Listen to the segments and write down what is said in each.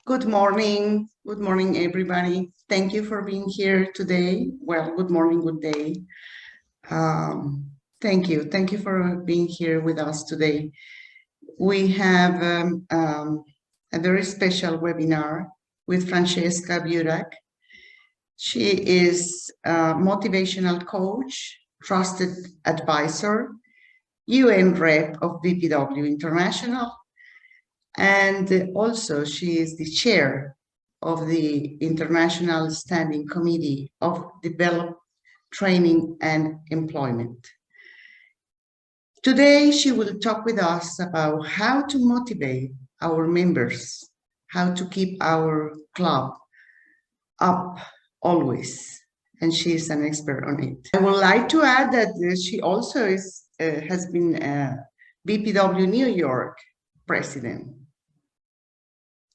Good morning. Good morning, everybody. Thank you for being here today. Well, good morning, good day. Thank you. Thank you for being here with us today. We have a very special webinar with Francesca Burack. She is a motivational coach, trusted advisor, UN rep of BPW International, and also she is the chair of the International Standing Committee of Development, Training and Employment. Today, she will talk with us about how to motivate our members, how to keep our club up always, and she is an expert on it. I would like to add that she also has been BPW New York President.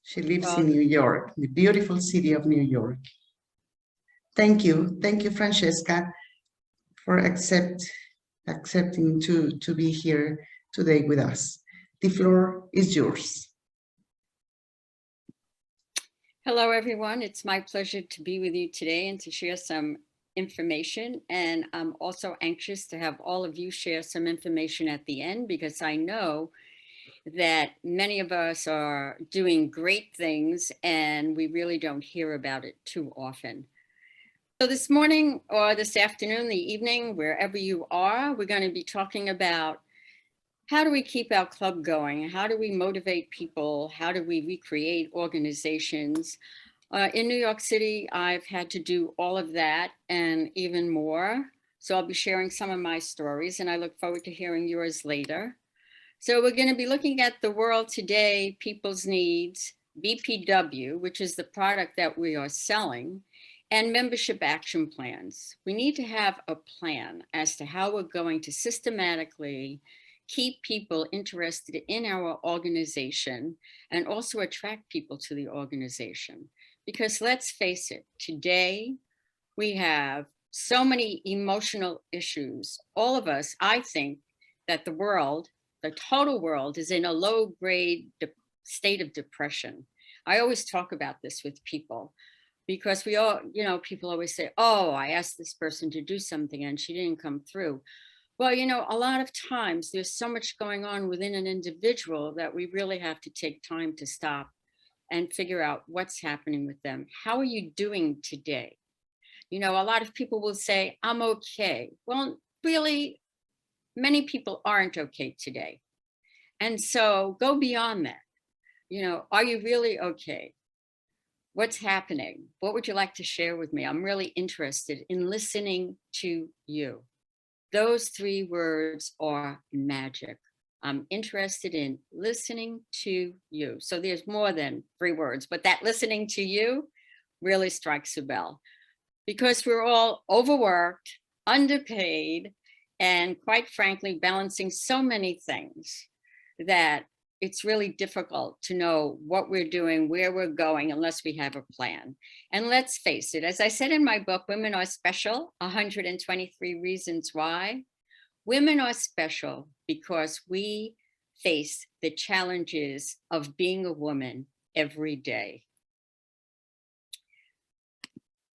She lives in New York, the beautiful city of New York. Thank you. Thank you, Francesca, for accepting to be here today with us. The floor is yours. Hello, everyone. It's my pleasure to be with you today and to share some information. And I'm also anxious to have all of you share some information at the end, because I know that many of us are doing great things and we really don't hear about it too often. So this morning or this afternoon, the evening, wherever you are, we're going to be talking about how do we keep our club going? How do we motivate people? How do we recreate organizations? In New York City, I've had to do all of that and even more. So I'll be sharing some of my stories, and I look forward to hearing yours later. So we're going to be looking at the world today, people's needs, BPW, which is the product that we are selling, and membership action plans. We need to have a plan as to how we're going to systematically keep people interested in our organization and also attract people to the organization. Because let's face it, today we have so many emotional issues. All of us, I think that the world, the total world, is in a low-grade state of depression. I always talk about this with people because we all, people always say, oh, I asked this person to do something and she didn't come through. Well, a lot of times there's so much going on within an individual that we really have to take time to stop and figure out what's happening with them. How are you doing today? A lot of people will say, I'm okay. Well, really, many people aren't okay today. And so go beyond that. Are you really okay? What's happening? What would you like to share with me? I'm really interested in listening to you. Those three words are magic. I'm interested in listening to you. So there's more than three words, but that listening to you really strikes a bell, because we're all overworked, underpaid, and quite frankly, balancing so many things that it's really difficult to know what we're doing, where we're going, unless we have a plan. And let's face it, as I said in my book, Women Are Special, 123 Reasons Why. Women are special because we face the challenges of being a woman every day.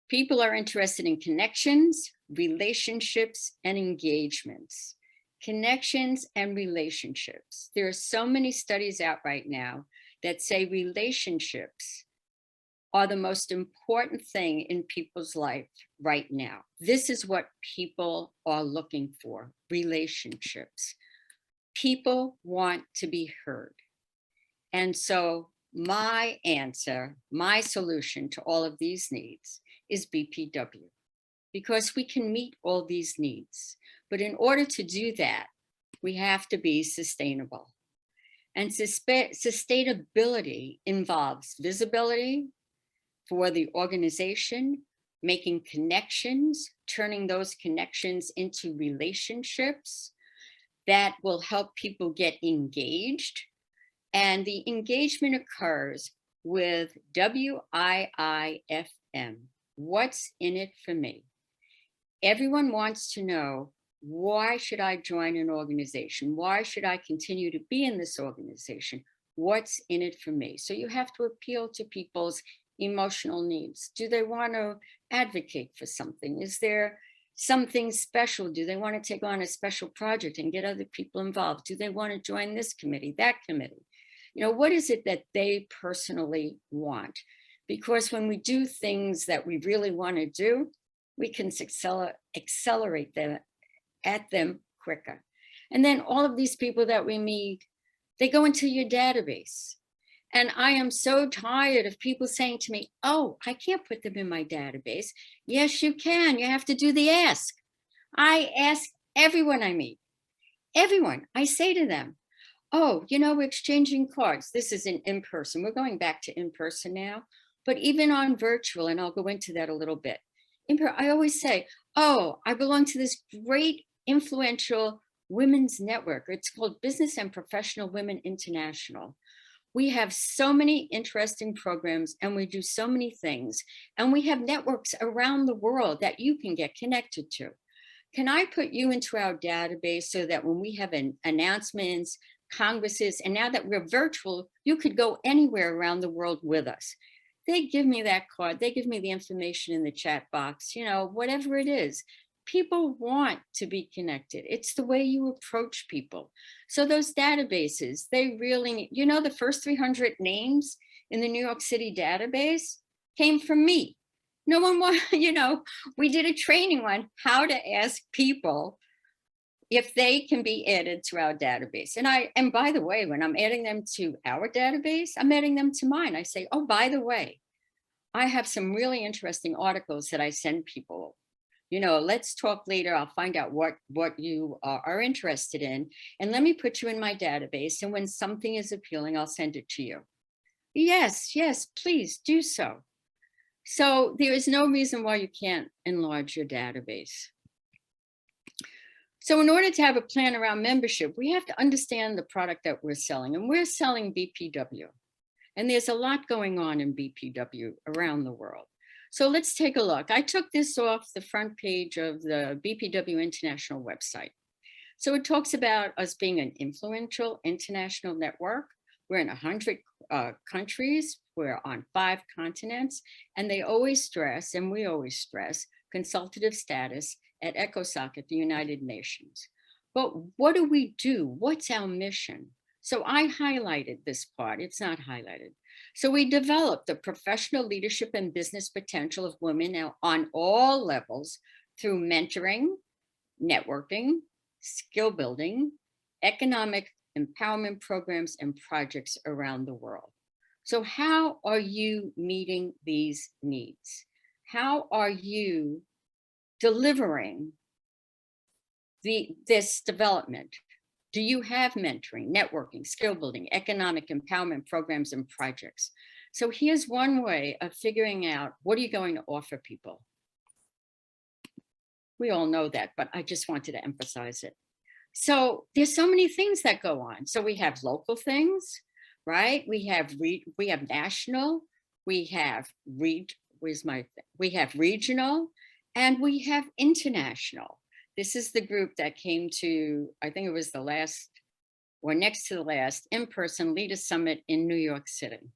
People are interested in connections, relationships, and engagements. Connections and relationships. There are so many studies out right now that say relationships are the most important thing in people's life right now. This is what people are looking for, relationships. People want to be heard. And so my answer, my solution to all of these needs is BPW, because we can meet all these needs. But in order to do that, we have to be sustainable. And sustainability involves visibility for the organization, making connections, turning those connections into relationships that will help people get engaged. And the engagement occurs with WIIFM. What's in it for me? Everyone wants to know, why should I join an organization? Why should I continue to be in this organization? What's in it for me? So you have to appeal to people's emotional needs. Do they want to advocate for something? Is there something special? Do they want to take on a special project and get other people involved? Do they want to join this committee, that committee? You know, what is it that they personally want? Because when we do things that we really want to do, we can accelerate them at them quicker. And then all of these people that we meet, they go into your database. And I am so tired of people saying to me, oh, I can't put them in my database. Yes, you can. You have to do the ask. I ask everyone I meet, everyone. I say to them, oh, you know, we're exchanging cards. This is in person. We're going back to in person now, but even on virtual, and I'll go into that a little bit. I always say, oh, I belong to this great influential women's network. It's called Business and Professional Women International. We have so many interesting programs and we do so many things. And we have networks around the world that you can get connected to. Can I put you into our database so that when we have announcements, congresses, and now that we're virtual, you could go anywhere around the world with us? They give me that card. They give me the information in the chat box, you know, whatever it is. People want to be connected. It's the way you approach people. So those databases, they really need, you know, the first 300 names in the New York City database came from me. No one wanted, you know, we did a training on how to ask people if they can be added to our database. And by the way, when I'm adding them to our database, I'm adding them to mine. I say, oh, by the way, I have some really interesting articles that I send people. You know, let's talk later. I'll find out what you are interested in. And let me put you in my database. And when something is appealing, I'll send it to you. Yes, yes, please do so. So there is no reason why you can't enlarge your database. So in order to have a plan around membership, we have to understand the product that we're selling. And we're selling BPW. And there's a lot going on in BPW around the world. So let's take a look. I took this off the front page of the BPW International website. So it talks about us being an influential international network. We're in 100 countries. We're on 5 continents. And they always stress, and we always stress, consultative status at ECOSOC at the United Nations. But what do we do? What's our mission? So I highlighted this part. It's not highlighted. So we developed the professional leadership and business potential of women now on all levels through mentoring, networking, skill building, economic empowerment programs and projects around the world. So how are you meeting these needs? How are you delivering this development? Do you have mentoring, networking, skill building, economic empowerment programs and projects? So here's one way of figuring out what are you going to offer people. We all know that, but I just wanted to emphasize it. So there's so many things that go on. So we have local things, right? We have national, we have we have regional, and we have international. This is the group that came to, I think it was the last or next to the last in-person Leader Summit in New York City.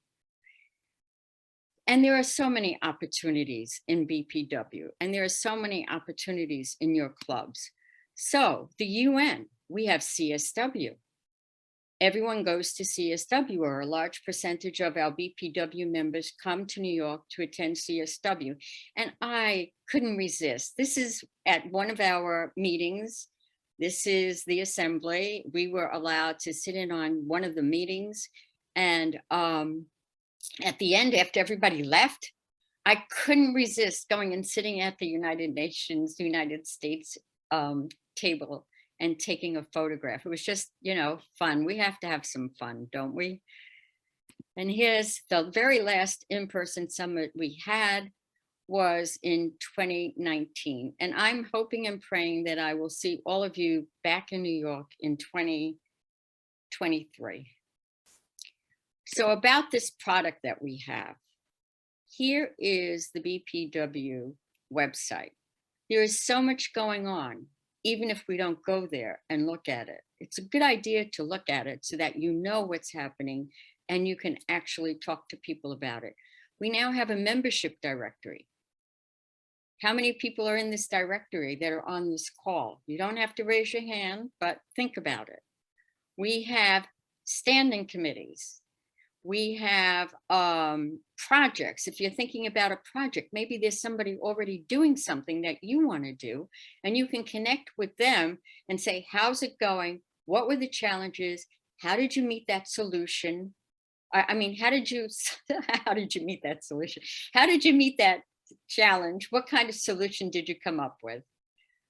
And there are so many opportunities in BPW, and there are so many opportunities in your clubs. So the UN, we have CSW. Everyone goes to CSW, or a large percentage of our BPW members come to New York to attend CSW. And I couldn't resist. This is at one of our meetings. This is the assembly. We were allowed to sit in on one of the meetings. And at the end, after everybody left, I couldn't resist going and sitting at the United Nations, United States table and taking a photograph. It was just, you know, fun. We have to have some fun, don't we? And here's the very last in-person summit we had was in 2019. And I'm hoping and praying that I will see all of you back in New York in 2023. So about this product that we have, here is the BPW website. There is so much going on, even if we don't go there and look at it. It's a good idea to look at it so that you know what's happening and you can actually talk to people about it. We now have a membership directory. How many people are in this directory that are on this call? You don't have to raise your hand, but think about it. We have standing committees. We have projects. If you're thinking about a project, maybe there's somebody already doing something that you want to do, and you can connect with them and say, how's it going? What were the challenges? How did you meet that solution? I mean, how did you meet that solution? How did you meet that challenge? What kind of solution did you come up with?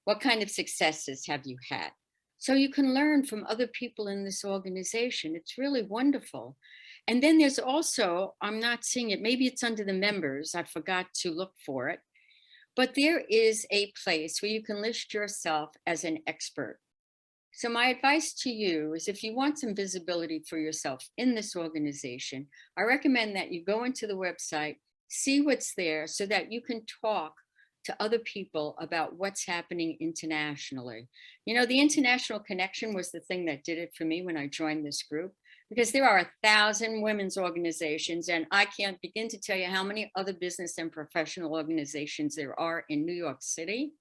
What kind of successes have you had? So you can learn from other people in this organization. It's really wonderful. And then there's also, I'm not seeing it, maybe it's under the members, I forgot to look for it, but there is a place where you can list yourself as an expert. So my advice to you is, if you want some visibility for yourself in this organization, I recommend that you go into the website, see what's there so that you can talk to other people about what's happening internationally. You know, the international connection was the thing that did it for me when I joined this group, because there are 1,000 women's organizations, and I can't begin to tell you how many other business and professional organizations there are in New York City.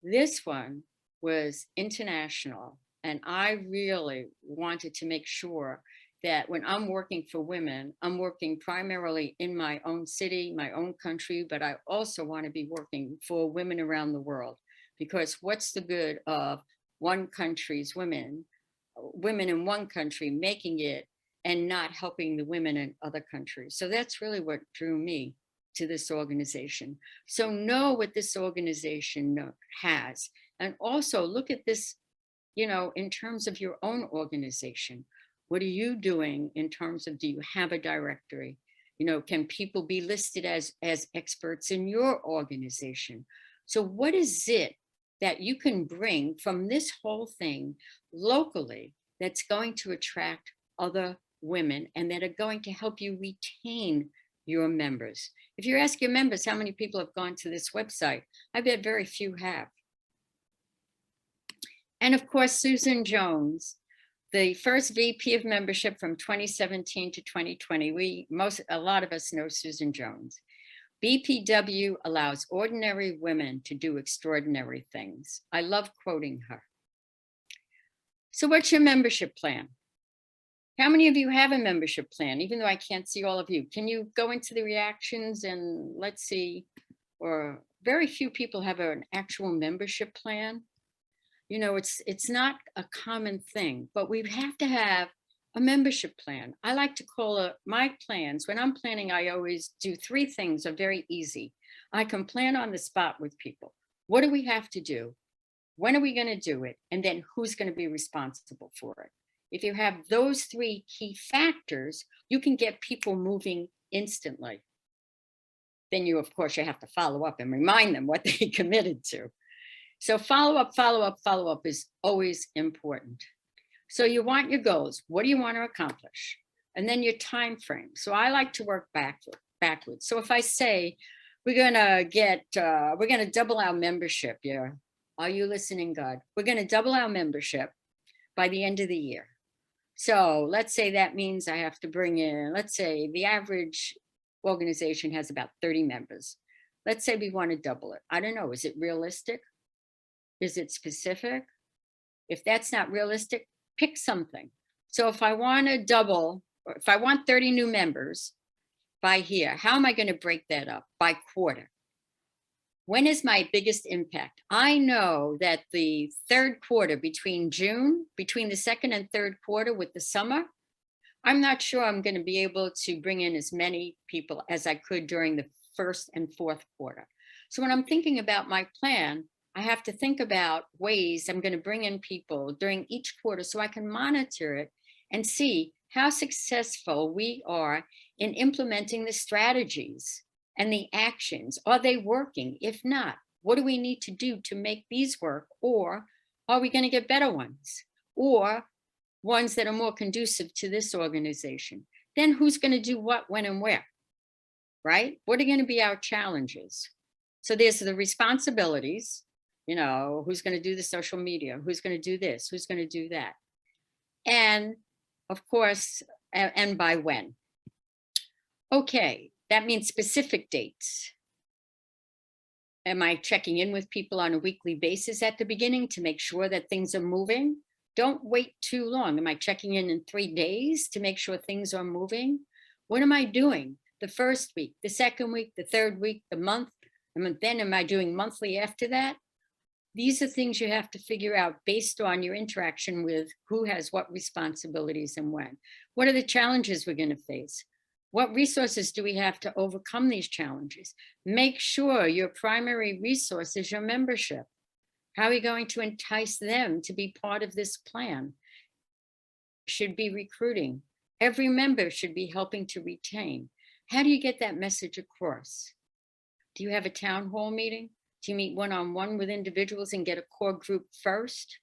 This one was international, and I really wanted to make sure that when I'm working for women, I'm working primarily in my own city, my own country, but I also want to be working for women around the world, because what's the good of one country's women in one country making it and not helping the women in other countries? So that's really what drew me to this organization. So know what this organization has, and also look at this, you know, in terms of your own organization. What are you doing in terms of, do you have a directory? You know, can people be listed as experts in your organization? So what is it that you can bring from this whole thing locally that's going to attract other women and that are going to help you retain your members? If you ask your members how many people have gone to this website, I bet very few have. And of course, Susan Jones, the first VP of membership from 2017 to 2020. A lot of us know Susan Jones. BPW allows ordinary women to do extraordinary things. I love quoting her. So what's your membership plan? How many of you have a membership plan? Even though I can't see all of you, can you go into the reactions and let's see, or very few people have an actual membership plan. You know, it's not a common thing, but we have to have a membership plan. I like to call it my plans. When I'm planning, I always do 3 things are very easy. I can plan on the spot with people. What do we have to do? When are we going to do it? And then who's going to be responsible for it? If you have those 3 key factors, you can get people moving instantly. Then you, of course, you have to follow up and remind them what they committed to. So follow up is always important. So you want your goals. What do you want to accomplish? And then your time frame. So I like to work backwards. So if I say we're going to double our membership, yeah, are you listening, God? We're going to double our membership by the end of the year. So let's say that means I have to bring in, let's say the average organization has about 30 members. Let's say we want to double it. I don't know. Is it realistic? Is it specific? If that's not realistic, pick something. So if I want to double, or if I want 30 new members by here, how am I going to break that up? By quarter. When is my biggest impact? I know that the 3rd quarter, between the 2nd and 3rd quarter with the summer, I'm not sure I'm going to be able to bring in as many people as I could during the 1st and 4th quarter. So when I'm thinking about my plan, I have to think about ways I'm going to bring in people during each quarter so I can monitor it and see how successful we are in implementing the strategies and the actions. Are they working? If not, what do we need to do to make these work? Or are we going to get better ones? Or ones that are more conducive to this organization? Then who's going to do what, when, and where? Right? What are going to be our challenges? So there's the responsibilities. You know, who's going to do the social media? Who's going to do this? Who's going to do that? And of course, and by when. Okay, that means specific dates. Am I checking in with people on a weekly basis at the beginning to make sure that things are moving? Don't wait too long. Am I checking in 3 days to make sure things are moving? What am I doing the first week, the second week, the third week, the month? And then am I doing monthly after that? These are things you have to figure out based on your interaction with who has what responsibilities and when. What are the challenges we're going to face? What resources do we have to overcome these challenges? Make sure your primary resource is your membership. How are you going to entice them to be part of this plan? Should be recruiting. Every member should be helping to retain. How do you get that message across? Do you have a town hall meeting? Do you meet one-on-one with individuals and get a core group first?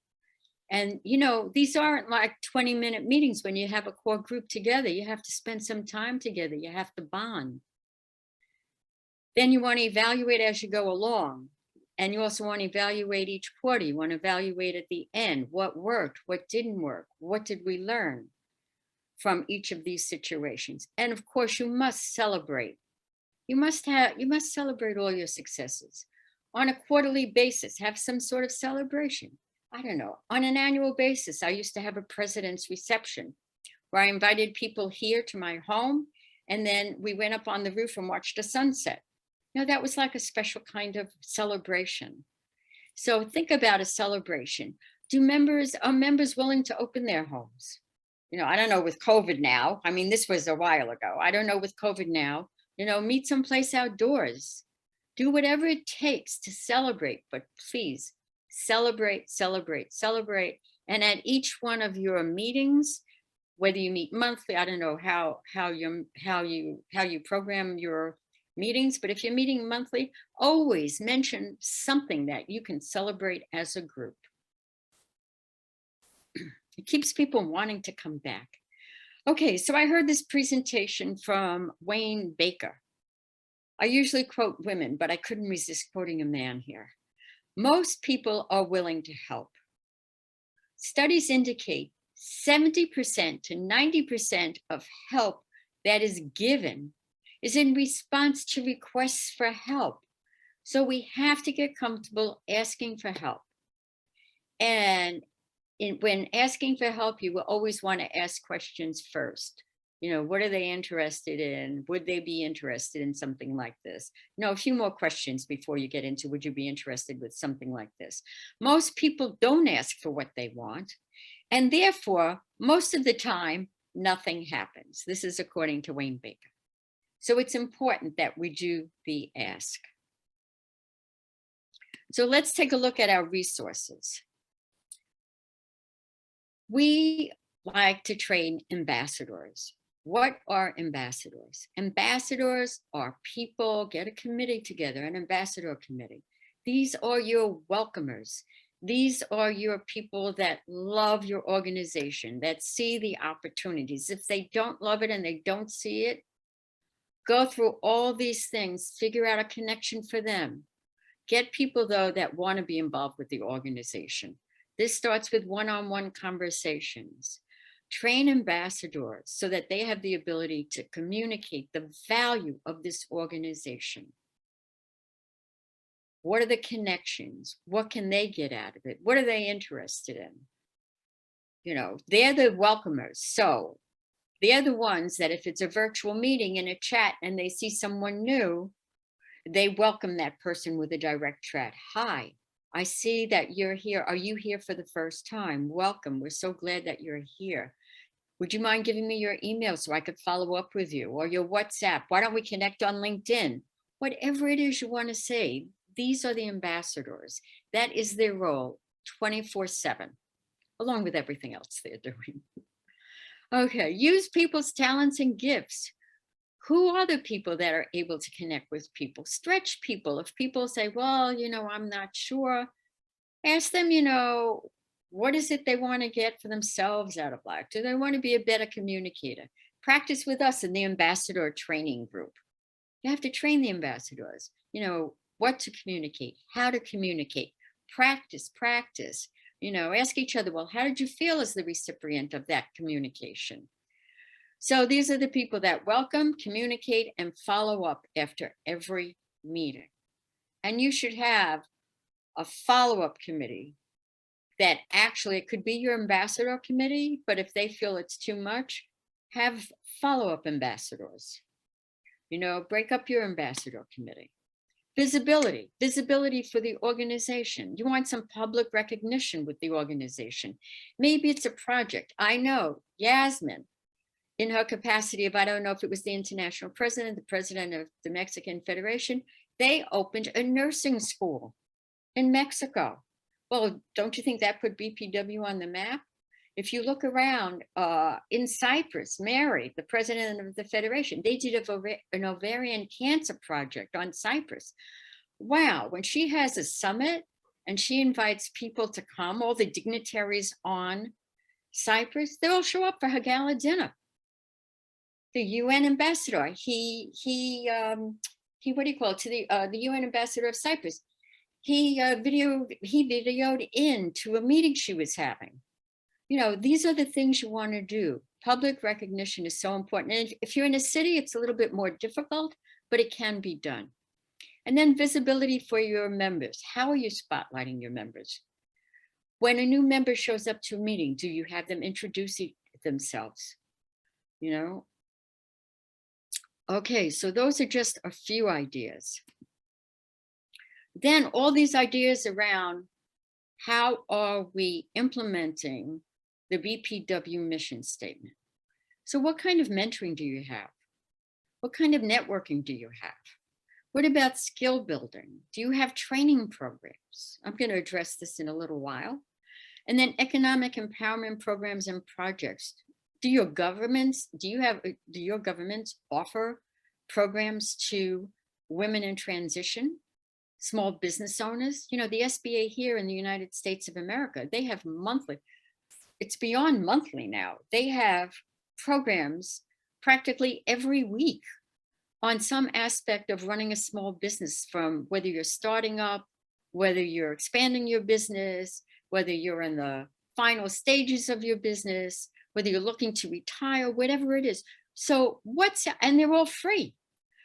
And, you know, these aren't like 20-minute meetings when you have a core group together. You have to spend some time together. You have to bond. Then you want to evaluate as you go along. And you also want to evaluate each quarter. You want to evaluate at the end what worked, what didn't work, what did we learn from each of these situations. And of course, you must celebrate. You must celebrate all your successes. On a quarterly basis, have some sort of celebration. I don't know, on an annual basis, I used to have a president's reception where I invited people here to my home, and then we went up on the roof and watched a sunset. You know, that was like a special kind of celebration. So think about a celebration. Are members willing to open their homes? You know, I don't know with COVID now. I mean, this was a while ago. I don't know with COVID now. You know, meet someplace outdoors. Do whatever it takes to celebrate, but please, celebrate, celebrate, celebrate. And at each one of your meetings, whether you meet monthly, I don't know how you program your meetings, but if you're meeting monthly, always mention something that you can celebrate as a group. It keeps people wanting to come back. Okay, so I heard this presentation from Wayne Baker. I usually quote women, but I couldn't resist quoting a man here. Most people are willing to help. Studies indicate 70% to 90% of help that is given is in response to requests for help. So we have to get comfortable asking for help. And when asking for help, you will always want to ask questions first. You know, what are they interested in? Would they be interested in something like this? No, a few more questions before you get into, would you be interested with something like this? Most people don't ask for what they want. And therefore, most of the time, nothing happens. This is according to Wayne Baker. So it's important that we do the ask. So let's take a look at our resources. We like to train ambassadors. What are ambassadors? Ambassadors are people, get a committee together, an ambassador committee. These are your welcomers. These are your people that love your organization, that see the opportunities. If they don't love it and they don't see it, go through all these things, figure out a connection for them. Get people, though, that want to be involved with the organization. This starts with one-on-one conversations. Train ambassadors so that they have the ability to communicate the value of this organization. What are the connections? What can they get out of it? What are they interested in? You know, they're the welcomers. So they're the ones that if it's a virtual meeting in a chat and they see someone new, they welcome that person with a direct chat. Hi, I see that you're here. Are you here for the first time? Welcome. We're so glad that you're here. Would you mind giving me your email so I could follow up with you, or your WhatsApp? Why don't we connect on LinkedIn? Whatever it is you want to say, these are the ambassadors. That is their role 24/7, along with everything else they're doing. Okay, use people's talents and gifts. Who are the people that are able to connect with people? Stretch people. If people say, well, you know, I'm not sure, ask them, you know, what is it they want to get for themselves out of life? Do they want to be a better communicator? Practice with us in the ambassador training group. You have to train the ambassadors, you know, what to communicate, how to communicate, practice, you know, ask each other, well, how did you feel as the recipient of that communication? So these are the people that welcome, communicate, and follow up after every meeting. And you should have a follow-up committee that actually, it could be your ambassador committee, but if they feel it's too much, have follow-up ambassadors. Break up your ambassador committee. Visibility for the organization. You want some public recognition with the organization. Maybe it's a project. I know Yasmin, in her capacity of, I don't know if it was the international president, the president of the Mexican Federation, they opened a nursing school in Mexico. Well, don't you think that put BPW on the map? If you look around in Cyprus, Mary, the president of the Federation, they did an ovarian cancer project on Cyprus. Wow, when she has a summit and she invites people to come, all the dignitaries on Cyprus, they all show up for her gala dinner. The UN ambassador, he what do you call it, to the UN ambassador of Cyprus, he videoed into a meeting she was having. These are the things you want to do. Public recognition is so important. And if you're in a city, it's a little bit more difficult, but it can be done. And then visibility for your members. How are you spotlighting your members? When a new member shows up to a meeting, do you have them introduce themselves? Okay, so those are just a few ideas. Then all these ideas around how are we implementing the BPW mission statement? So what kind of mentoring do you have? What kind of networking do you have? What about skill building? Do you have training programs? I'm going to address this in a little while. And then economic empowerment programs and projects. Do your governments offer programs to women in transition, small business owners? The SBA here in the United States of America, they have monthly, it's beyond monthly now. They have programs practically every week on some aspect of running a small business, from whether you're starting up, whether you're expanding your business, whether you're in the final stages of your business, whether you're looking to retire, whatever it is. So and they're all free.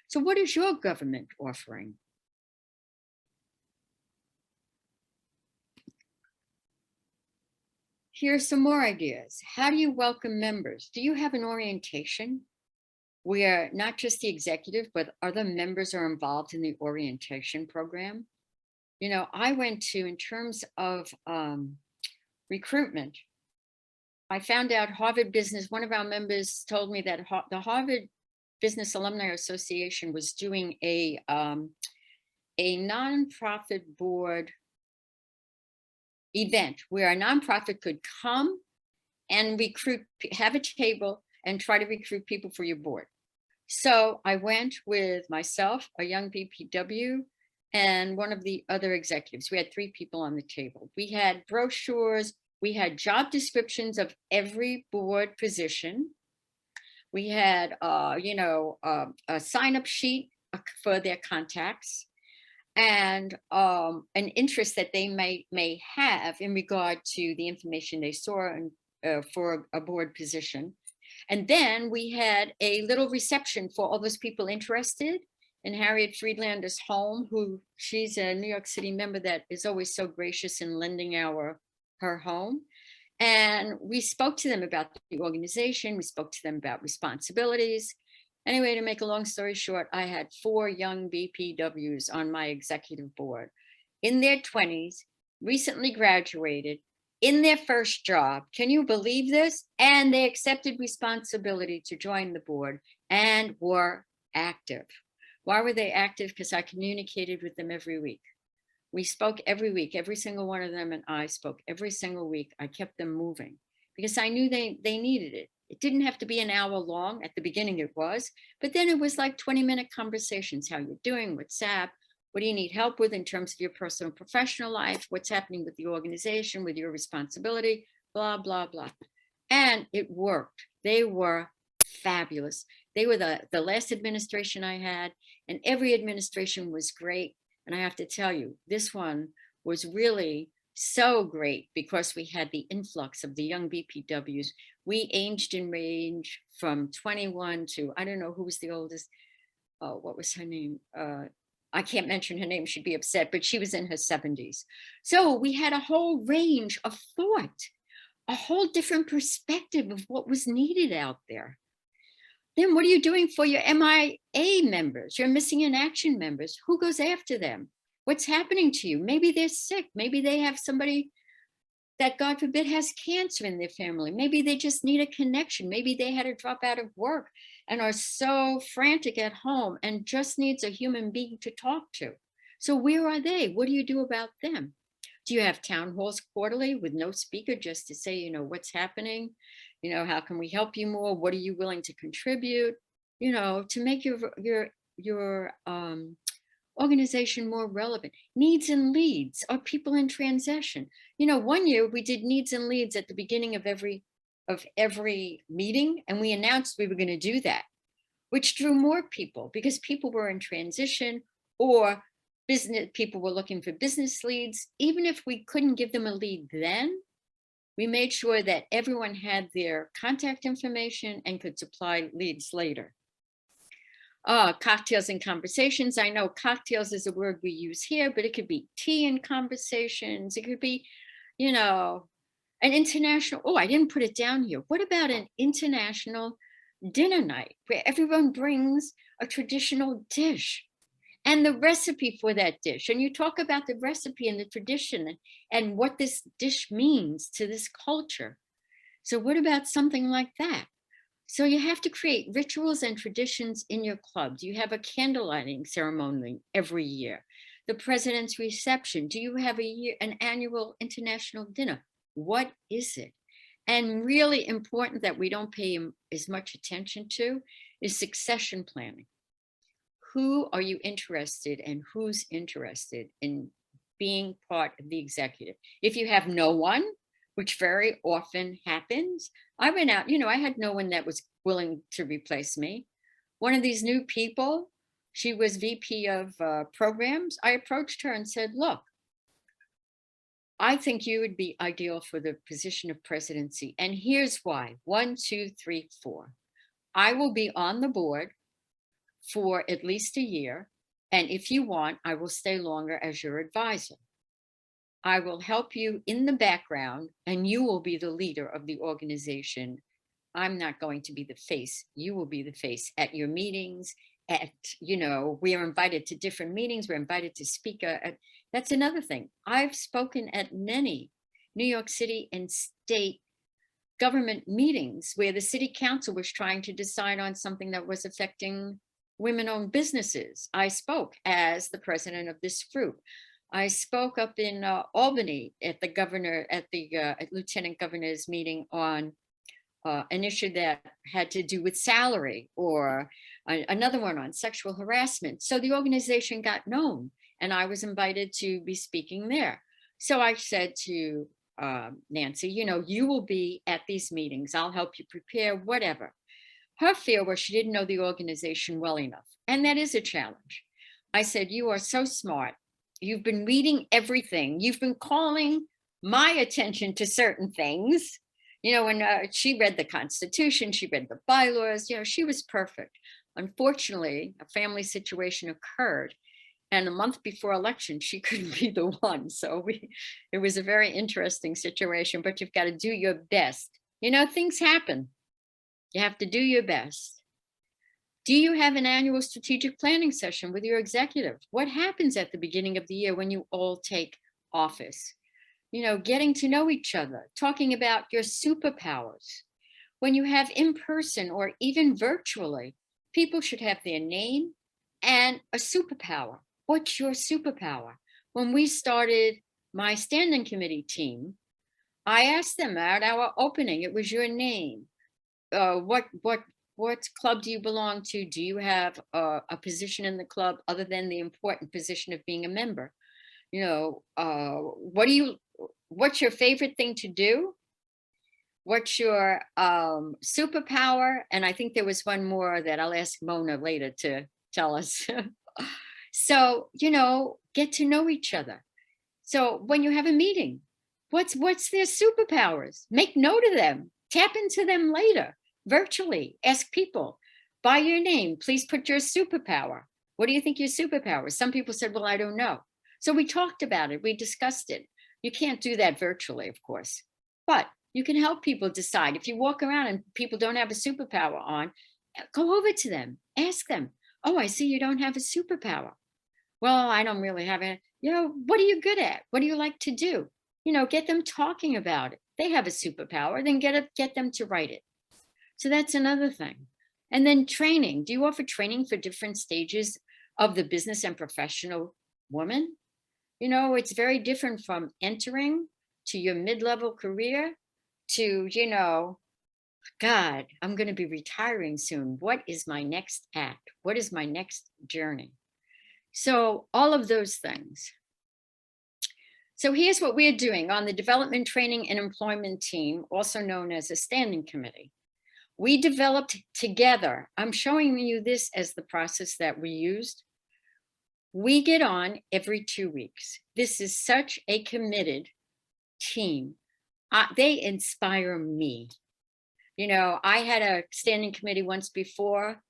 So what is your government offering? Here's some more ideas. How do you welcome members? Do you have an orientation where not just the executive, but other members are involved in the orientation program? I went to, in terms of recruitment, I found out Harvard Business, one of our members told me that the Harvard Business Alumni Association was doing a nonprofit board event where a nonprofit could come and have a table and try to recruit people for your board. So I went with myself, a young BPW, and one of the other executives. We had 3 people on the table. We had brochures. We had job descriptions of every board position. We had, a sign-up sheet for their contacts, and an interest that they may have in regard to the information they saw for a board position. And then we had a little reception for all those people interested in Harriet Friedlander's home, she's a New York City member that is always so gracious in lending her home. And we spoke to them about the organization. We spoke to them about responsibilities. Anyway, to make a long story short, I had 4 young BPWs on my executive board in their 20s, recently graduated, in their first job. Can you believe this? And they accepted responsibility to join the board and were active. Why were they active? Because I communicated with them every week. We spoke every week. Every single one of them and I spoke every single week. I kept them moving because I knew they needed it. It didn't have to be an hour long. At the beginning it was, but then it was like 20-minute conversations. How you're doing, what's up, what do you need help with in terms of your personal and professional life, what's happening with the organization, with your responsibility, blah, blah, blah. And it worked. They were fabulous. They were the last administration I had, and every administration was great. And I have to tell you, this one was really So great, because we had the influx of the young BPWs. We aged in range from 21 to, I don't know who was the oldest. Oh, what was her name? I can't mention her name, she'd be upset, but she was in her 70s. So we had a whole range of thought, a whole different perspective of what was needed out there. Then what are you doing for your MIA members, your missing in action members? Who goes after them? What's happening to you? Maybe they're sick. Maybe they have somebody that, God forbid, has cancer in their family. Maybe they just need a connection. Maybe they had to drop out of work and are so frantic at home and just needs a human being to talk to. So where are they? What do you do about them? Do you have town halls quarterly with no speaker, just to say, what's happening? How can we help you more? What are you willing to contribute? To make your organization more relevant. Needs and leads. Are people in transition? One year we did needs and leads at the beginning of every meeting, and we announced we were going to do that, which drew more people because people were in transition, or business people were looking for business leads. Even if we couldn't give them a lead then, we made sure that everyone had their contact information and could supply leads later. Cocktails and conversations. I know cocktails is a word we use here, but it could be tea and conversations. It could be, an international, I didn't put it down here. What about an international dinner night where everyone brings a traditional dish and the recipe for that dish? And you talk about the recipe and the tradition and what this dish means to this culture. So what about something like that? So you have to create rituals and traditions in your clubs. You have a candle lighting ceremony every year. The president's reception. Do you have an annual international dinner? What is it? And really important that we don't pay as much attention to is succession planning. Who are you interested in? Who's interested in being part of the executive? If you have no one, which very often happens, I went out, I had no one that was willing to replace me. One of these new people, she was VP of programs. I approached her and said, look, I think you would be ideal for the position of presidency. And here's why. 1, 2, 3, 4. I will be on the board for at least a year. And if you want, I will stay longer as your advisor. I will help you in the background and you will be the leader of the organization. I'm not going to be the face. You will be the face at your meetings, we are invited to different meetings. We're invited to speak. That's another thing. I've spoken at many New York City and state government meetings where the city council was trying to decide on something that was affecting women-owned businesses. I spoke as the president of this group. I spoke up in Albany at the lieutenant governor's meeting on an issue that had to do with salary, or another one on sexual harassment. So the organization got known and I was invited to be speaking there. So I said to Nancy, you will be at these meetings. I'll help you prepare, whatever. Her fear was she didn't know the organization well enough. And that is a challenge. I said, you are so smart. You've been reading everything. You've been calling my attention to certain things. When she read the Constitution, she read the bylaws, she was perfect. Unfortunately, a family situation occurred. And a month before election, she couldn't be the one. So it was a very interesting situation, but you've got to do your best. Things happen. You have to do your best. Do you have an annual strategic planning session with your executive? What happens at the beginning of the year when you all take office? Getting to know each other, talking about your superpowers. When you have in person or even virtually, people should have their name and a superpower. What's your superpower? When we started my standing committee team, I asked them at our opening, it was your name. What club do you belong to? Do you have a position in the club other than the important position of being a member? What's your favorite thing to do? What's your superpower? And I think there was one more that I'll ask Mona later to tell us. So, get to know each other. So when you have a meeting, What's their superpowers? Make note of them. Tap into them later, virtually. Ask people by your name, please put your superpower. What do you think your superpower is? Some people said, well, I don't know. So we talked about it. We discussed it. You can't do that virtually, of course, but you can help people decide. If you walk around and people don't have a superpower on, go over to them, ask them, oh, I see you don't have a superpower. Well, I don't really have it. What are you good at? What do you like to do? Get them talking about it. They have a superpower, then get them to write it. So that's another thing. And then training. Do you offer training for different stages of the business and professional woman? It's very different from entering to your mid-level career to, God, I'm going to be retiring soon. What is my next act? What is my next journey? So all of those things. So here's what we're doing on the Development, Training, and Employment team, also known as a standing committee. We developed together. I'm showing you this as the process that we used. We get on every 2 weeks. This is such a committed team. They inspire me. I had a standing committee once before.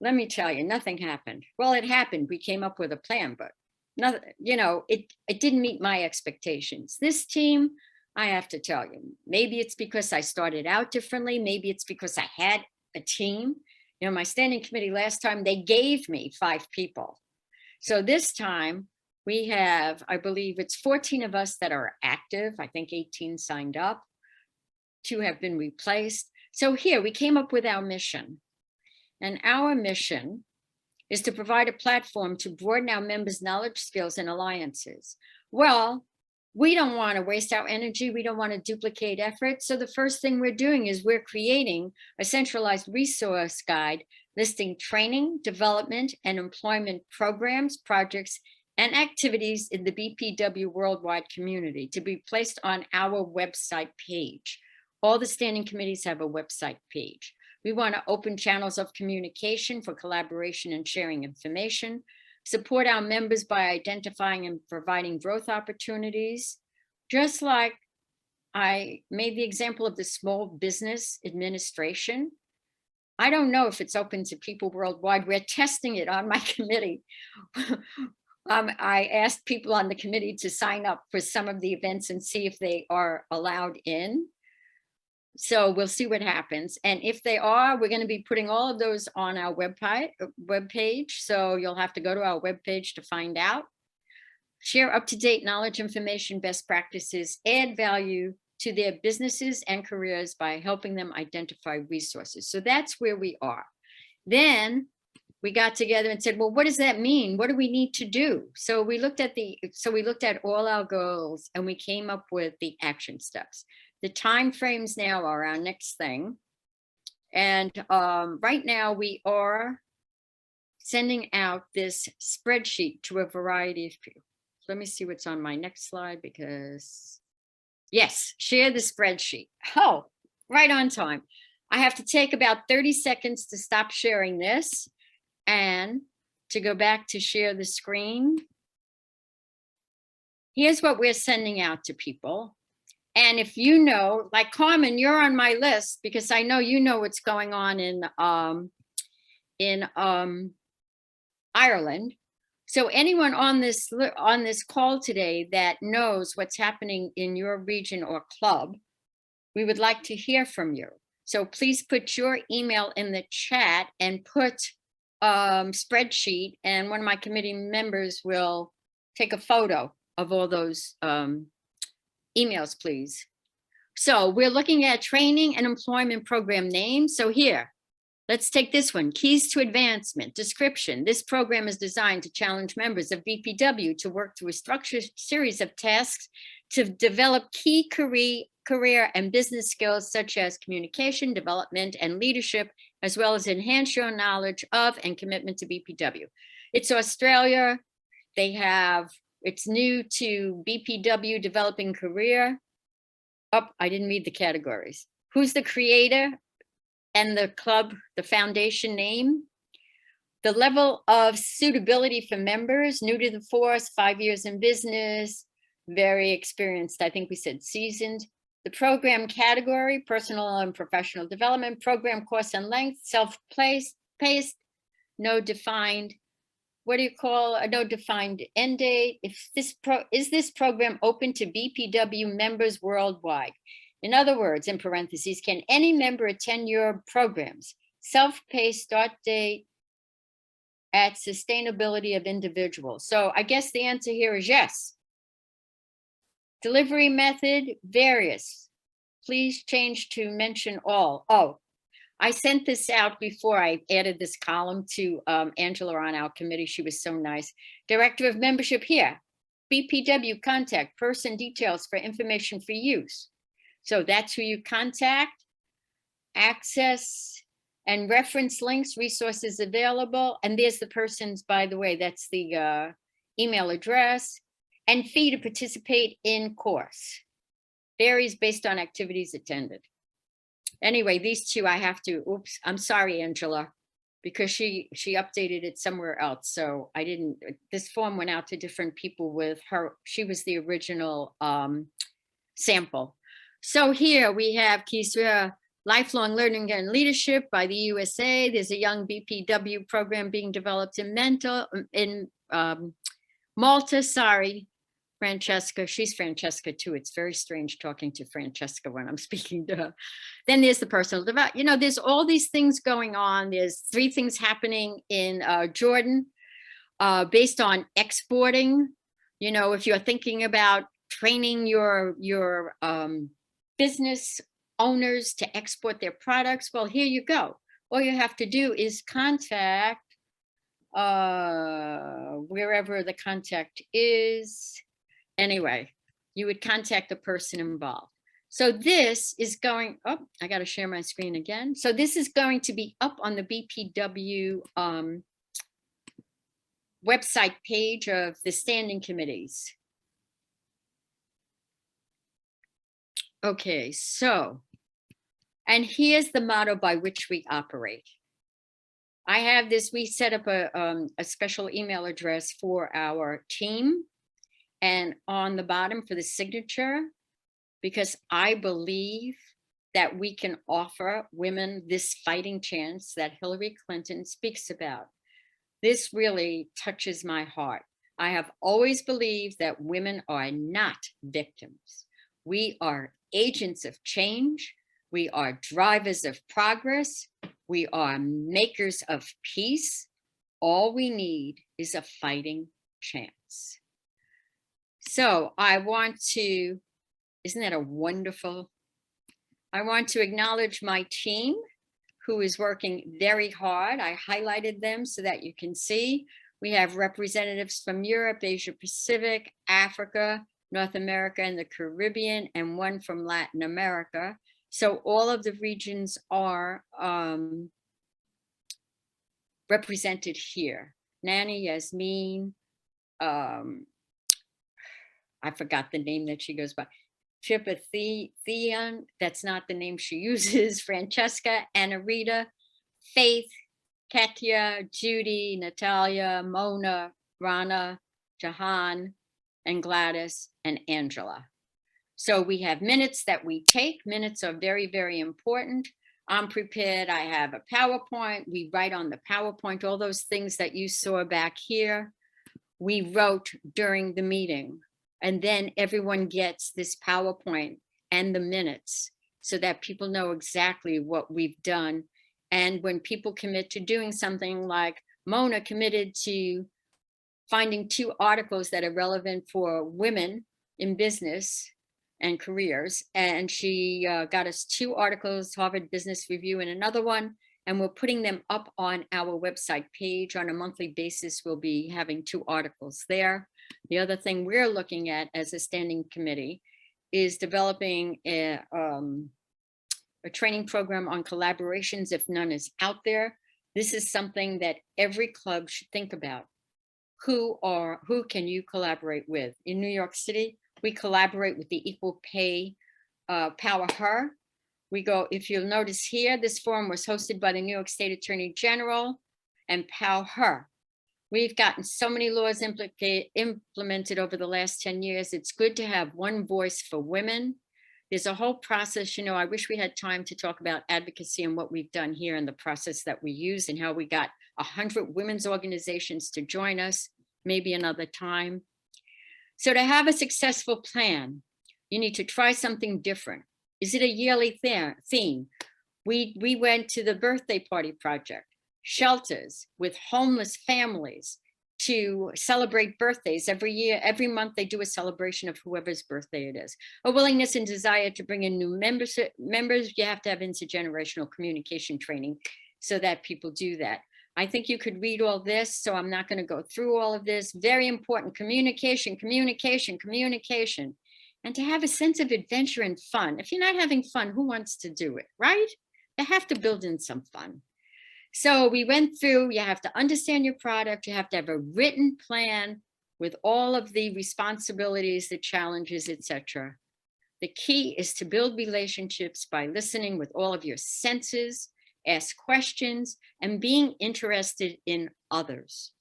Let me tell you, nothing happened. Well, it happened. We came up with a plan, but nothing, it didn't meet my expectations. This team, I have to tell you, maybe it's because I started out differently. Maybe it's because I had a team. My standing committee last time, they gave me 5 people. So this time we have, I believe it's 14 of us that are active. I think 18 signed up. 2 have been replaced. So here we came up with our mission. And our mission is to provide a platform to broaden our members' knowledge, skills, and alliances. Well, we don't want to waste our energy. We don't want to duplicate effort. So the first thing we're doing is we're creating a centralized resource guide listing training, development, and employment programs, projects, and activities in the BPW worldwide community to be placed on our website page. All the standing committees have a website page. We want to open channels of communication for collaboration and sharing information, support our members by identifying and providing growth opportunities. Just like I made the example of the Small Business Administration. I don't know if it's open to people worldwide. We're testing it on my committee. I asked people on the committee to sign up for some of the events and see if they are allowed in. So we'll see what happens. And if they are, we're going to be putting all of those on our webpage. So you'll have to go to our webpage to find out. Share up-to-date knowledge, information, best practices, add value to their businesses and careers by helping them identify resources. So that's where we are. Then we got together and said, well, what does that mean? What do we need to do? So we looked at all our goals and we came up with the action steps. The time frames now are our next thing. And right now we are sending out this spreadsheet to a variety of people. Let me see what's on my next slide because, yes, share the spreadsheet. Oh, right on time. I have to take about 30 seconds to stop sharing this and to go back to share the screen. Here's what we're sending out to people. And if you know, like Carmen, you're on my list because I know you know what's going on in Ireland. So anyone on this call today that knows what's happening in your region or club, we would like to hear from you. So please put your email in the chat and put spreadsheet, and one of my committee members will take a photo of all those emails, please. So we're looking at training and employment program names. So here, let's take this one, Keys to Advancement, description. This program is designed to challenge members of BPW to work through a structured series of tasks to develop key career and business skills such as communication, development, and leadership, as well as enhance your knowledge of and commitment to BPW. It's Australia. It's new to BPW Developing Career. Oh, I didn't read the categories. Who's the creator and the club, the foundation name? The level of suitability for members, new to the force, 5 years in business, very experienced. I think we said seasoned. The program category, personal and professional development, program course and length, self-paced, no defined, what do you call a no defined end date? If is this program open to BPW members worldwide? In other words, in parentheses, can any member attend your programs? Self-paced, start date at sustainability of individuals. So I guess the answer here is yes. Delivery method, various. Please change to mention all. Oh, I sent this out before I added this column to Angela on our committee. She was so nice. Director of membership here. BPW contact person details for information for use. So that's who you contact, access, and reference links, resources available. And there's the person's, by the way, that's the email address, and fee to participate in course. Varies based on activities attended. Anyway, these two I have to, oops, I'm sorry, Angela, because she updated it somewhere else. So I didn't, this form went out to different people with her. She was the original sample. So here we have Kisra, Lifelong Learning and Leadership by the USA. There's a young BPW program being developed in Malta, sorry, Francesca. She's Francesca too. It's very strange talking to Francesca when I'm speaking to her. Then there's the personal development. You know, there's all these things going on. There's 3 things happening in Jordan based on exporting. You know, if you're thinking about training your business owners to export their products, well, here you go. All you have to do is contact wherever the contact is. Anyway, you would contact the person involved. So this is going, oh, I got to share my screen again. So this is going to be up on the BPW website page of the standing committees. Okay, so, and here's the motto by which we operate. I have this, we set up a special email address for our team, and on the bottom for the signature, because I believe that we can offer women this fighting chance that Hillary Clinton speaks about. This really touches my heart. I have always believed that women are not victims. We are agents of change. We are drivers of progress. We are makers of peace. All we need is a fighting chance. So I want to, isn't that a wonderful? I want to acknowledge my team who is working very hard. I highlighted them so that you can see. We have representatives from Europe, Asia Pacific, Africa, North America, and the Caribbean, and one from Latin America. So all of the regions are represented here. Nani, Yasmin, I forgot the name that she goes by. Theon, that's not the name she uses. Francesca, Anna Rita, Faith, Katya, Judy, Natalia, Mona, Rana, Jahan, and Gladys, and Angela. So we have minutes that we take. Minutes are very, very important. I'm prepared. I have a PowerPoint. We write on the PowerPoint all those things that you saw back here. We wrote during the meeting. And then everyone gets this PowerPoint and the minutes so that people know exactly what we've done. And when people commit to doing something, like Mona committed to finding 2 articles that are relevant for women in business and careers. And she got us 2 articles, Harvard Business Review and another one. And we're putting them up on our website page on a monthly basis. We'll be having 2 articles there. The other thing we're looking at as a standing committee is developing a training program on collaborations if none is out there. This is something that every club should think about. Who can you collaborate with? In New York City, we collaborate with the Equal Pay Power Her. We go, if you'll notice here, this forum was hosted by the New York State Attorney General and Power Her. We've gotten so many laws implemented over the last 10 years. It's good to have one voice for women. There's a whole process, you know, I wish we had time to talk about advocacy and what we've done here and the process that we use and how we got 100 women's organizations to join us, maybe another time. So to have a successful plan, you need to try something different. Is it a yearly theme? We went to the birthday party project, shelters with homeless families to celebrate birthdays every year. Every month they do a celebration of whoever's birthday it is. A willingness and desire to bring in new members. You have to have intergenerational communication training so that people do that. I think you could read all this, so I'm not going to go through all of this. Very important: communication, communication, communication. And to have a sense of adventure and fun. If you're not having fun, who wants to do it, right? You have to build in some fun. So we went through, you have to understand your product, you have to have a written plan with all of the responsibilities, the challenges, etc. The key is to build relationships by listening with all of your senses, ask questions, and being interested in others.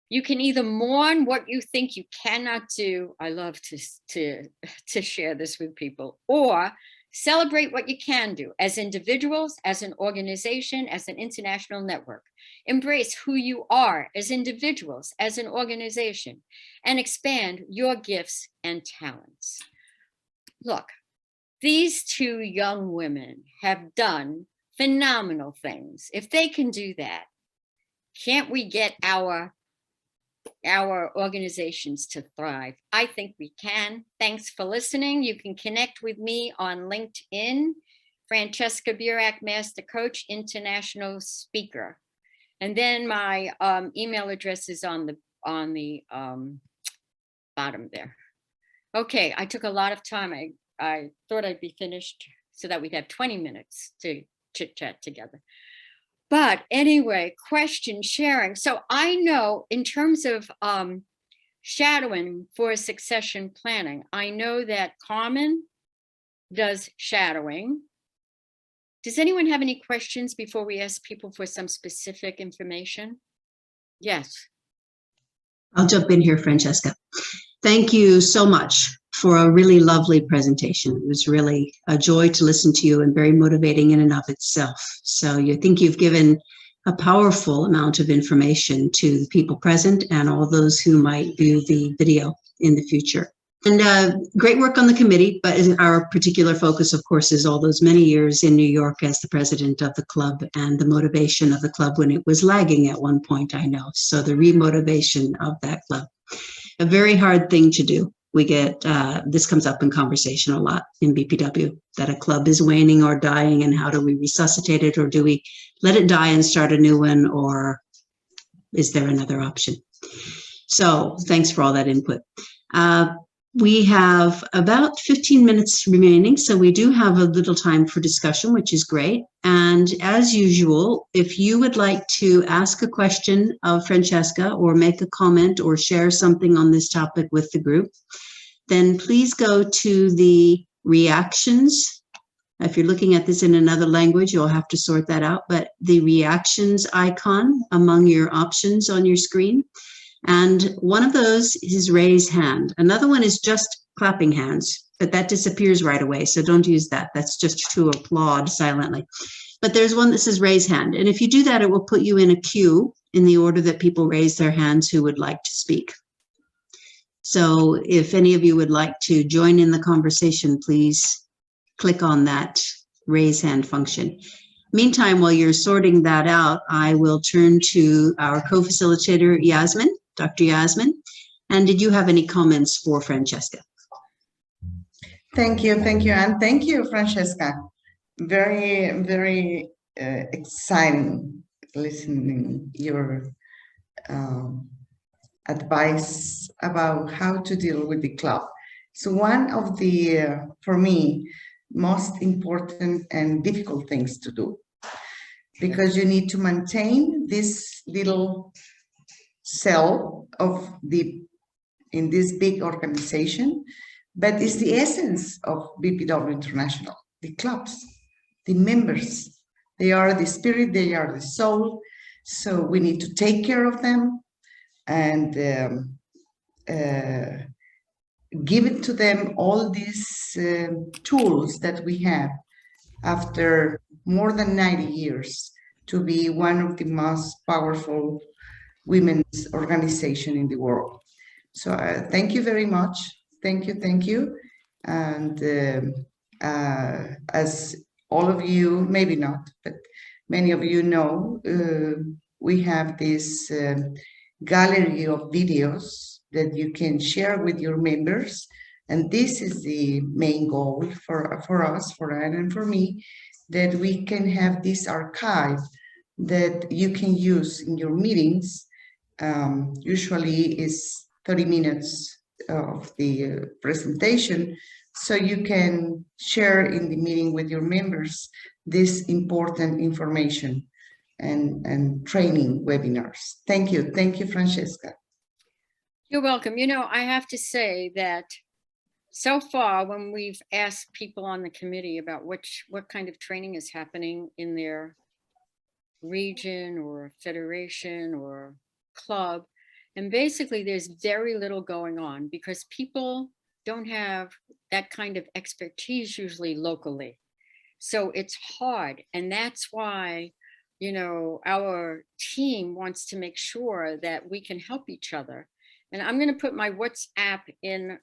You can either mourn what you think you cannot do. I love to share this with people, or celebrate what you can do as individuals, as an organization, as an international network. Embrace who you are as individuals, as an organization, and expand your gifts and talents. Look, these two young women have done phenomenal things. If they can do that, can't we get our organizations to thrive? I think we can. Thanks for listening. You can connect with me on LinkedIn, Francesca Burack, Master Coach, International Speaker. And then my email address is on the bottom there. Okay, I took a lot of time. I thought I'd be finished so that we'd have 20 minutes to chit chat together. But anyway, question sharing. So I know in terms of shadowing for succession planning, I know that Carmen does shadowing. Does anyone have any questions before we ask people for some specific information? Yes. I'll jump in here, Francesca. Thank you so much for a really lovely presentation. It was really a joy to listen to you and very motivating in and of itself. So you think you've given a powerful amount of information to the people present and all those who might view the video in the future. And great work on the committee, but our particular focus, of course, is all those many years in New York as the president of the club and the motivation of the club when it was lagging at one point, I know. So the remotivation of that club. A very hard thing to do. We get, this comes up in conversation a lot in BPW, that a club is waning or dying, and how do we resuscitate it, or do we let it die and start a new one, or is there another option? So thanks for all that input. We have about 15 minutes remaining, so we do have a little time for discussion, which is great. And as usual, if you would like to ask a question of Francesca or make a comment or share something on this topic with the group, then please go to the reactions. If you're looking at this in another language, you'll have to sort that out, but the reactions icon among your options on your screen. And one of those is raise hand. Another one is just clapping hands, but that disappears right away. So don't use that. That's just to applaud silently. But there's one that says raise hand. And if you do that, it will put you in a queue in the order that people raise their hands who would like to speak. So if any of you would like to join in the conversation, please click on that raise hand function. Meantime, while you're sorting that out, I will turn to our co-facilitator, Yasmin. Dr. Yasmin, and did you have any comments for Francesca? Thank you, and thank you, Francesca. Very, very exciting listening your advice about how to deal with the club. So one of the, for me, most important and difficult things to do, because you need to maintain this little cell of in this big organization, but it's the essence of BPW International, the clubs, the members. They are the spirit, they are the soul, So we need to take care of them and give it to them all these tools that we have after more than 90 years to be one of the most powerful women's organization in the world. So thank you very much. Thank you, thank you. And as all of you, maybe not, but many of you know, we have this gallery of videos that you can share with your members. And this is the main goal for us, for Anne and for me, that we can have this archive that you can use in your meetings. Usually is 30 minutes of the presentation, so you can share in the meeting with your members this important information and training webinars. Thank you. Thank you, Francesca. You're welcome. You know, I have to say that so far, when we've asked people on the committee about what kind of training is happening in their region or federation or club, and basically there's very little going on because people don't have that kind of expertise usually locally. So it's hard. And that's why, you know, our team wants to make sure that we can help each other. And I'm going to put my WhatsApp in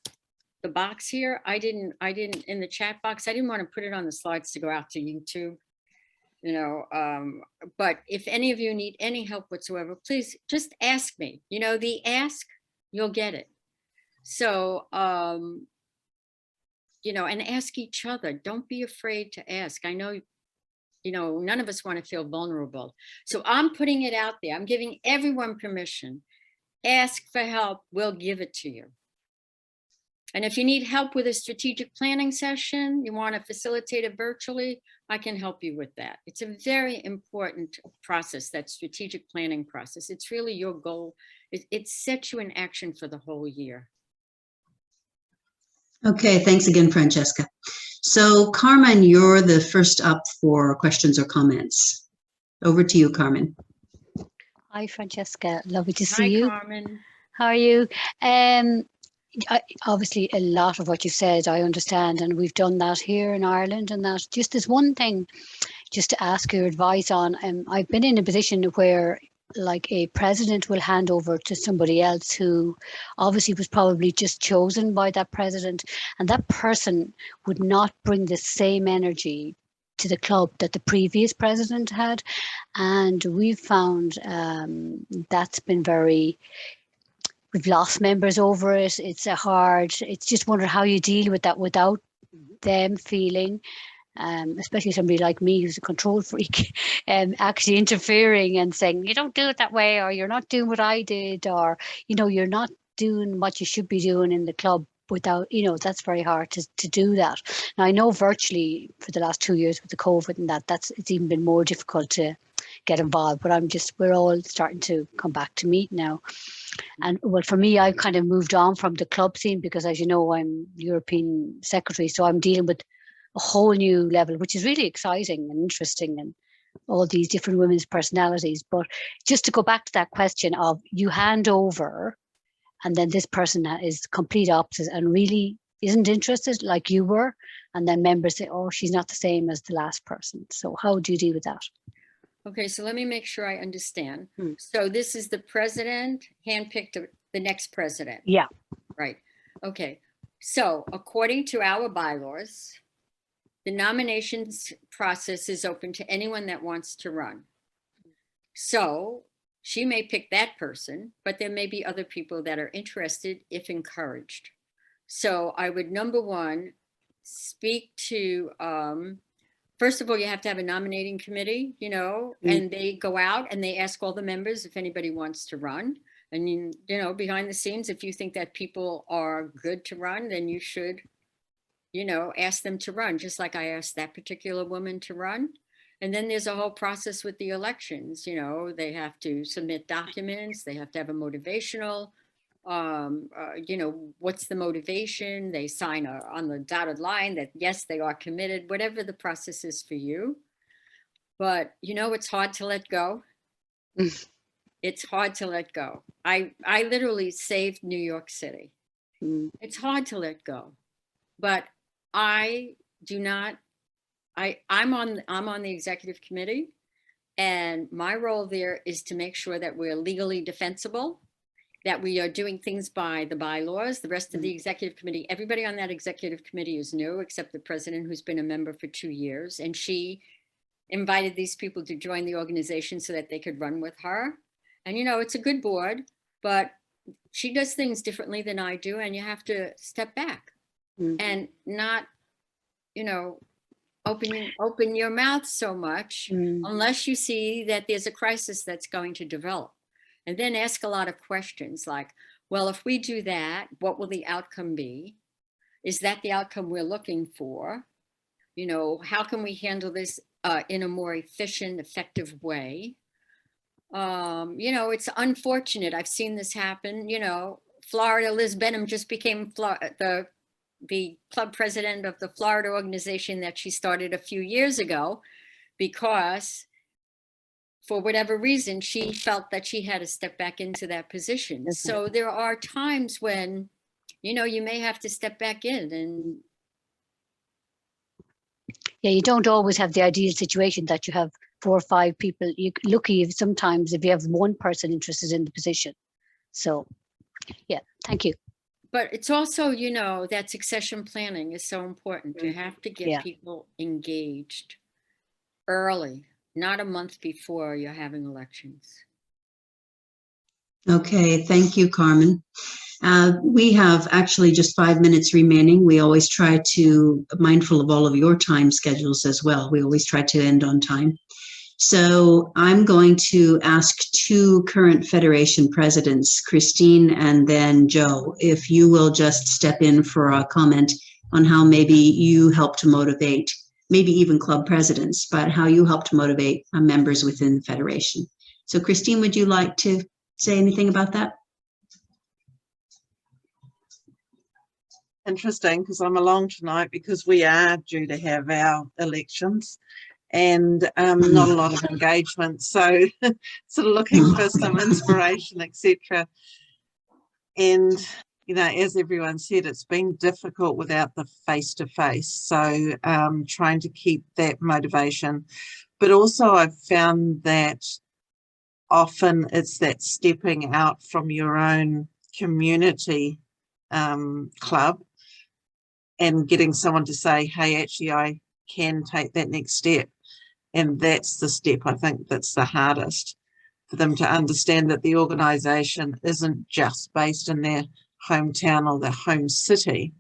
the box here. I didn't in the chat box. I didn't want to put it on the slides to go out to YouTube, you know, but if any of you need any help whatsoever, please just ask me. You know, the ask, you'll get it. So, you know, and ask each other. Don't be afraid to ask. I know, you know, none of us want to feel vulnerable. So I'm putting it out there. I'm giving everyone permission. Ask for help. We'll give it to you. And if you need help with a strategic planning session, you want to facilitate it virtually, I can help you with that. It's a very important process, that strategic planning process. It's really your goal. It sets you in action for the whole year. Okay, thanks again, Francesca. So Carmen, you're the first up for questions or comments. Over to you, Carmen. Hi, Francesca. Lovely to see you. Hi, Carmen. How are you? Obviously, a lot of what you said, I understand, and we've done that here in Ireland. And that just there's one thing just to ask your advice on. I've been in a position where like a president will hand over to somebody else who obviously was probably just chosen by that president, and that person would not bring the same energy to the club that the previous president had. And we've found that's been very, we've lost members over it. It's just wonder how you deal with that without them feeling, especially somebody like me who's a control freak, actually interfering and saying, you don't do it that way, or you're not doing what I did, or, you know, you're not doing what you should be doing in the club without, you know, that's very hard to do that. Now, I know virtually for the last 2 years with the COVID and it's even been more difficult to get involved, but we're all starting to come back to meet now. And well, for me, I've kind of moved on from the club scene because, as you know, I'm European secretary, so I'm dealing with a whole new level, which is really exciting and interesting, and all these different women's personalities. But just to go back to that question of you hand over, and then this person is complete opposite and really isn't interested like you were, and then members say, oh, she's not the same as the last person. So how do you deal with that? Okay, so let me make sure I understand. So this is the president handpicked the next president. Yeah. Right. Okay. So according to our bylaws, the nominations process is open to anyone that wants to run. So she may pick that person, but there may be other people that are interested if encouraged. So I would, number one, speak to, first of all, you have to have a nominating committee, you know, and they go out and they ask all the members if anybody wants to run. And, you know, behind the scenes, if you think that people are good to run, then you should, you know, ask them to run, just like I asked that particular woman to run. And then there's a whole process with the elections. You know, they have to submit documents. They have to have a motivational, you know, what's the motivation? They sign on the dotted line that, yes, they are committed, whatever the process is for you. But, you know, it's hard to let go. It's hard to let go. I literally saved New York City. It's hard to let go, but I do not. I'm on the executive committee, and my role there is to make sure that we're legally defensible, that we are doing things by the bylaws. The rest of the executive committee, everybody on that executive committee is new, except the president, who's been a member for 2 years, and she invited these people to join the organization so that they could run with her. And it's a good board, but she does things differently than I do, and you have to step back and not, open your mouth so much unless you see that there's a crisis that's going to develop. And then ask a lot of questions like, well, if we do that, what will the outcome be? Is that the outcome we're looking for? How can we handle this in a more efficient, effective way? It's unfortunate. I've seen this happen. Florida, Liz Benham just became the club president of the Florida organization that she started a few years ago, because for whatever reason, she felt that she had to step back into that position. So there are times when, you may have to step back in and. Yeah, you don't always have the ideal situation that you have 4 or 5 people. You're lucky sometimes if you have one person interested in the position. So, yeah, thank you. But it's also, that succession planning is so important. You have to get people engaged early, not a month before you're having elections. Okay, thank you, Carmen. We have actually just 5 minutes remaining. We always try to, mindful of all of your time schedules as well, we always try to end on time. So I'm going to ask 2 current Federation presidents, Christine and then Joe, if you will just step in for a comment on how maybe you help to motivate, maybe even club presidents, but how you help to motivate members within the Federation. So Christine, would you like to say anything about that? Interesting, because I'm along tonight because we are due to have our elections and not a lot of engagement, so sort of looking for some inspiration, etc. And as everyone said, it's been difficult without the face-to-face, so trying to keep that motivation. But also I've found that often it's that stepping out from your own community club and getting someone to say, hey, actually I can take that next step. And that's the step I think that's the hardest, for them to understand that the organisation isn't just based in their hometown or their home city,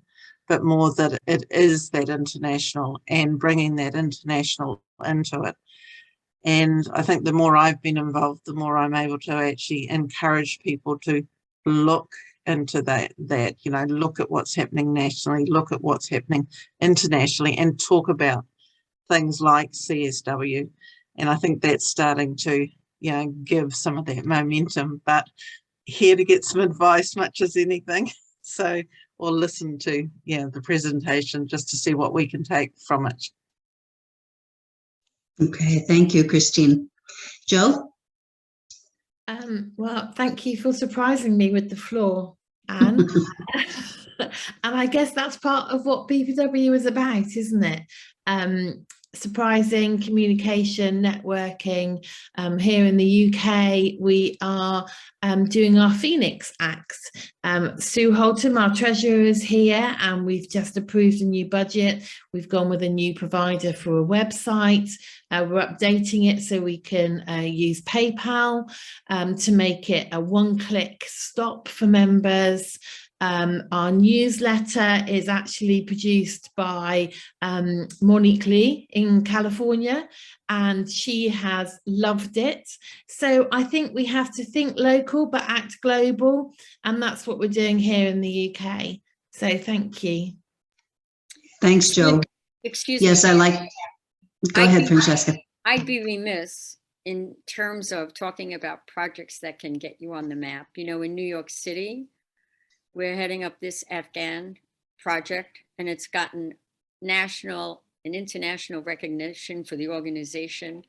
but more that it is that international and bringing that international into it. And I think the more I've been involved, the more I'm able to actually encourage people to look into that, look at what's happening nationally, look at what's happening internationally, and talk about things like CSW. And I think that's starting to, give some of that momentum, but here to get some advice much as anything. So, or listen to, the presentation just to see what we can take from it. Okay, thank you, Christine. Joe? Well, thank you for surprising me with the floor, Anne. And I guess that's part of what BPW is about, isn't it? Surprising, communication, networking. Here in the UK, we are doing our Phoenix Acts. Sue Holton, our treasurer, is here, and we've just approved a new budget. We've gone with a new provider for a website. We're updating it so we can use PayPal to make it a one-click stop for members. Our newsletter is actually produced by Monique Lee in California, and she has loved it. So I think we have to think local but act global, and that's what we're doing here in the UK. So thank you. Thanks, Joe. Excuse me. Yes, go ahead, Francesca. I'd be remiss in terms of talking about projects that can get you on the map. In New York City, we're heading up this Afghan project, and it's gotten national and international recognition for the organization.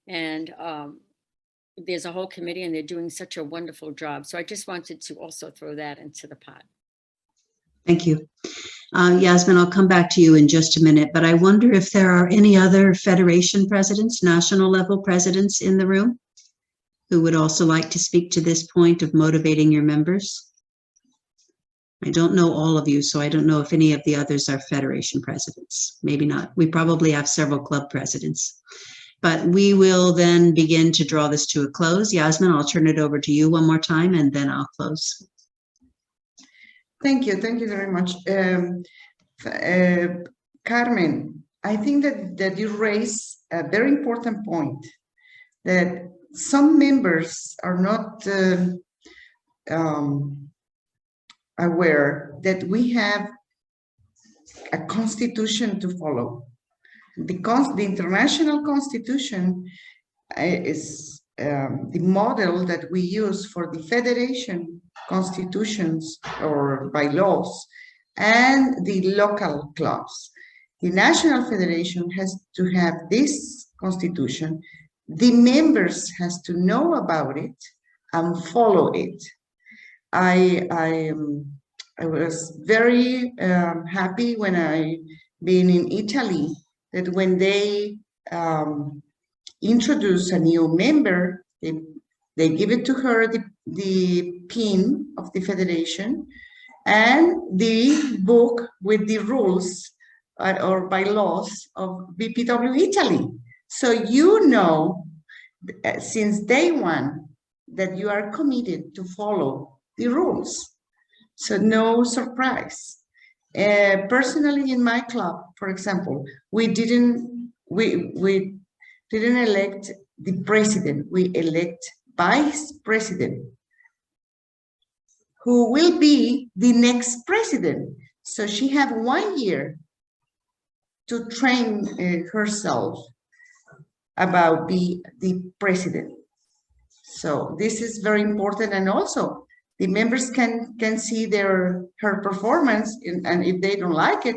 And there's a whole committee and they're doing such a wonderful job. So I just wanted to also throw that into the pot. Thank you. Yasmin, I'll come back to you in just a minute, but I wonder if there are any other federation presidents, national level presidents in the room who would also like to speak to this point of motivating your members. I don't know all of you, so I don't know if any of the others are federation presidents. Maybe not. We probably have several club presidents. But we will then begin to draw this to a close. Yasmin, I'll turn it over to you one more time, and then I'll close. Thank you very much. Carmen, I think that you raise a very important point, that some members are not aware that we have a constitution to follow. The international constitution is the model that we use for the federation constitutions or bylaws and the local clubs. The national federation has to have this constitution. The members has to know about it and follow it. I was very happy when I been in Italy, that when they introduce a new member, they give it to her the pin of the federation and the book with the rules or bylaws of BPW Italy. So you know, since day one, that you are committed to follow the rules. So no surprise. Personally, in my club, for example, we didn't elect the president. We elect vice president, who will be the next president. So she have 1 year to train herself about the president. So this is very important, and also the members can see her performance, and if they don't like it,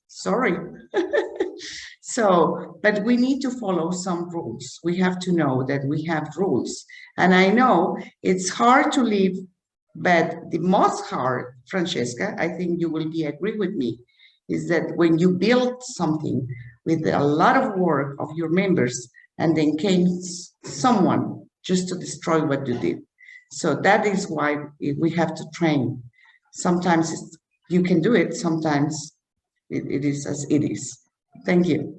sorry. So, but we need to follow some rules. We have to know that we have rules. And I know it's hard to live, but the most hard, Francesca, I think you will agree with me, is that when you build something with a lot of work of your members, and then came someone just to destroy what you did. So that is why we have to train. Sometimes you can do it, sometimes it is as it is. Thank you.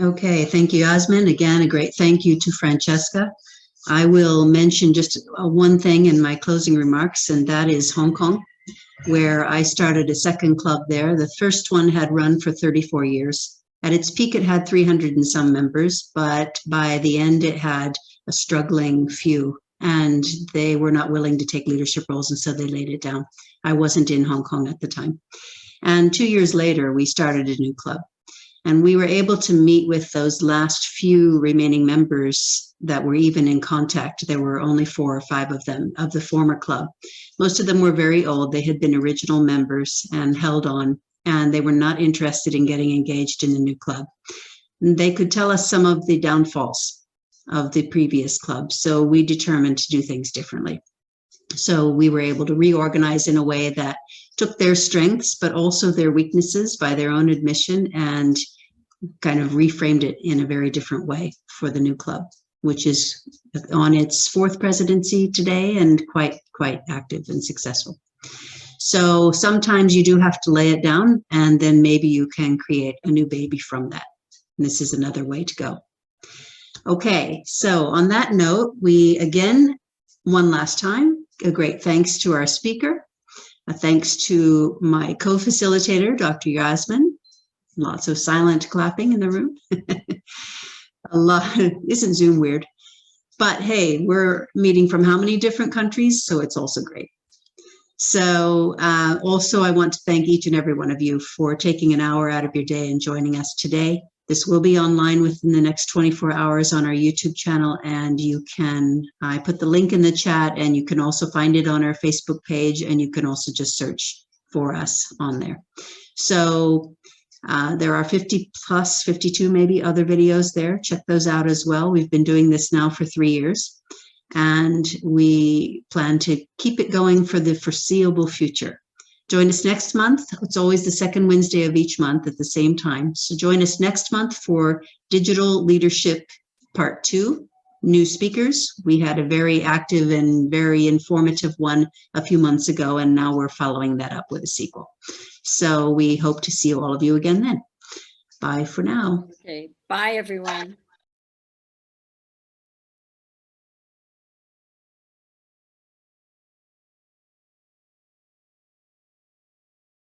Okay, thank you, Yasmin. Again, a great thank you to Francesca. I will mention just one thing in my closing remarks, and that is Hong Kong, where I started a second club there. The first one had run for 34 years. At its peak, it had 300 and some members, but by the end, it had a struggling few, and they were not willing to take leadership roles, and so they laid it down. I wasn't in Hong Kong at the time. And 2 years later, we started a new club, and we were able to meet with those last few remaining members that were even in contact. There were only 4 or 5 of them, of the former club. Most of them were very old. They had been original members and held on, and they were not interested in getting engaged in the new club. They could tell us some of the downfalls of the previous club, so we determined to do things differently. So we were able to reorganize in a way that took their strengths, but also their weaknesses by their own admission, and kind of reframed it in a very different way for the new club, which is on its 4th presidency today and quite active and successful. So sometimes you do have to lay it down, and then maybe you can create a new baby from that. And this is another way to go. Okay, so on that note, we again, one last time, a great thanks to our speaker. A thanks to my co-facilitator, Dr. Yasmin. Lots of silent clapping in the room. A lot. Isn't Zoom weird? But hey, we're meeting from how many different countries? So it's also great. So also I want to thank each and every one of you for taking an hour out of your day and joining us today. This will be online within the next 24 hours on our YouTube channel, and you can, I put the link in the chat, and you can also find it on our Facebook page, and you can also just search for us on there. So There are 50 plus, 52 maybe other videos there. Check those out as well. We've been doing this now for 3 years, and we plan to keep it going for the foreseeable future. Join us next month. It's always the second Wednesday of each month at the same time. So join us next month for Digital Leadership Part 2, New Speakers. We had a very active and very informative one a few months ago, and now we're following that up with a sequel. So we hope to see all of you again then. Bye for now. Okay, bye everyone.